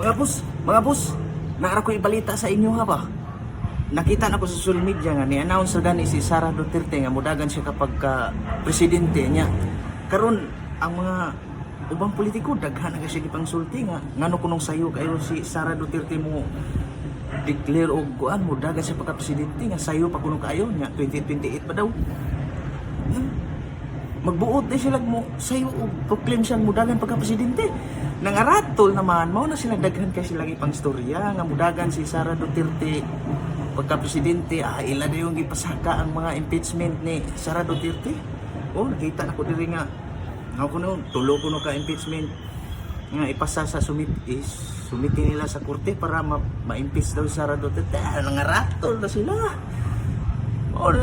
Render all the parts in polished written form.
Mga boss, naara ko ibalita sa inyo ha ba? Nakita na ko sa social media nga ni-announce na gani si Sara Duterte nga mudagan siya kapag presidente niya. Karon ang mga ubang politiko daghan na siya gipangsulti nga ngano kunong sayo kayo si Sara Duterte mo declare og kuan mudagan siya pagka presidente nga sayo pa kuno kayo nya 2028 pa daw. Magbuot na sila mo sayo og proclaim siyang mudagan pagka presidente. Nangaratol naman mao na sila daghan kay sila ipang storya nga mudagan si Sara Duterte pagka presidente. Ila na yung ipasaka ang mga impeachment ni Sara Duterte. Nakita na ko diri nga tulo ko ka impeachment nga ipasa sa sumiti nila sa korte para ma-impeach daw si Sara Duterte. Nangaratol na sila.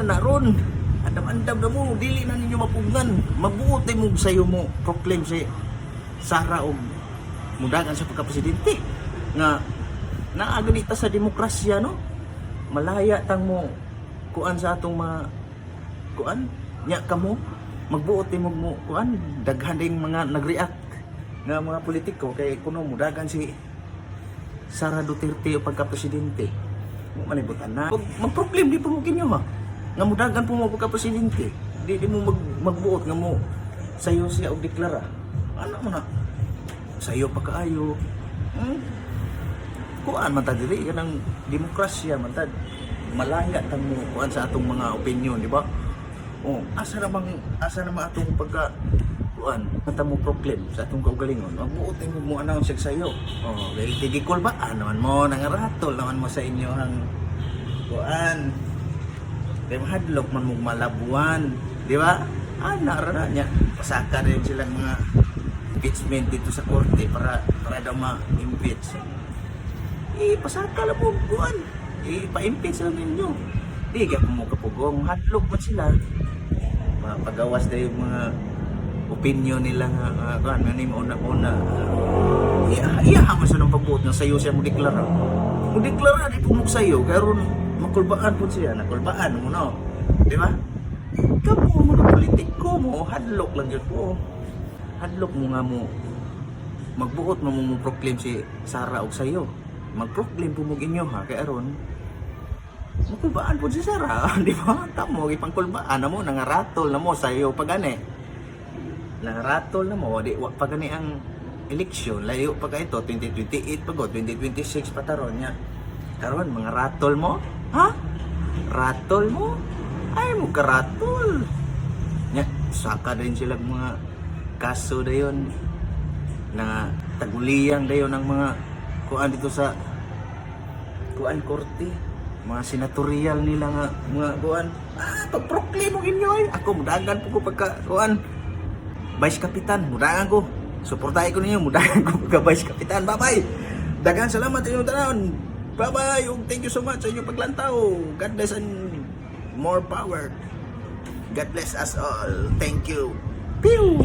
Na ron. Andam-andam na mo, dili na ninyo mapugngan. Mabuot mo sayo mo proclaim si Sara og mudagan sa pagka-presidente. Nga naaganita sa demokrasya no. Malaya tang mo kuan sa atong mga kuan nya kamo magbuot mo kuan daghan ding mga nag-react nga mga politiko kay kuno mudagan si Sara Duterte o pagka-presidente. Mo manibutan na mag-proclaim di po mo kinyo ha nga mudagan po mo pagka-presidente. Di mo magbuot nga mo sayo siya og deklara. Ano mo na sayo pa kaayo. Kuan man ta diri kanang demokrasya man ta malaya tang mo kuan sa atong mga opinion, di ba? Asa namang atong pagka kuan ta mo proclaim sa atong kaugalingon. Magbuot mo announce sayo. Dili tigikol ba? Naman mo nangaratol naman mo sa inyo ang kuan. Kaya mahadlok man mong malabuan, di ba? Nara niya. Pasaka rin silang mga impeachment dito sa korte para daw ma-impeach. Pasaka lang mo buwan. Pa-impeach lang ninyo. Di kaya mo kapugong hadlok man sila. Pagawas na yung mga opinion nila nga mo una-una. Iyahan mo siya ng pagbuot na sayo siya mo deklara. Mo deklara di pumuk sayo. Karon makulbaan po siya, nakulbaan mo no, di ba? Kamu mga politiko mo, hadlok lang yun po. Hadlok mo nga mo, magbuot mo proclaim si Sara og sayo. Mag-proclaim po mo inyo ha, kaya aron, makulbaan po si Sara, di ba? Tamo, ipangkulbaan na mo, nangaratol na mo sayo pagani. Nangaratol na mo, di pagani ang eleksyon, layo pag ito, 2028 pagod, 2026 pataron niya. Karon mga ratol mo? Ha? Ratol mo? Ay mo karatol. Nya, saka din sila mga kaso dayon na taguliyang dayon ng mga kuan dito sa kuan korte. Mga senatorial nila nga mga kuan. Pag-proclaim mo inyo ay. Ako mudagan po ko pagka kuan vice kapitan, mudagan ko. Suportahin ko ninyo, mudagan ko pagka vice kapitan. Bye-bye. Daghang salamat sa inyong tanawon. Bye-bye! Thank you so much sa inyong paglantaw. God bless and more power. God bless us all. Thank you. Pew!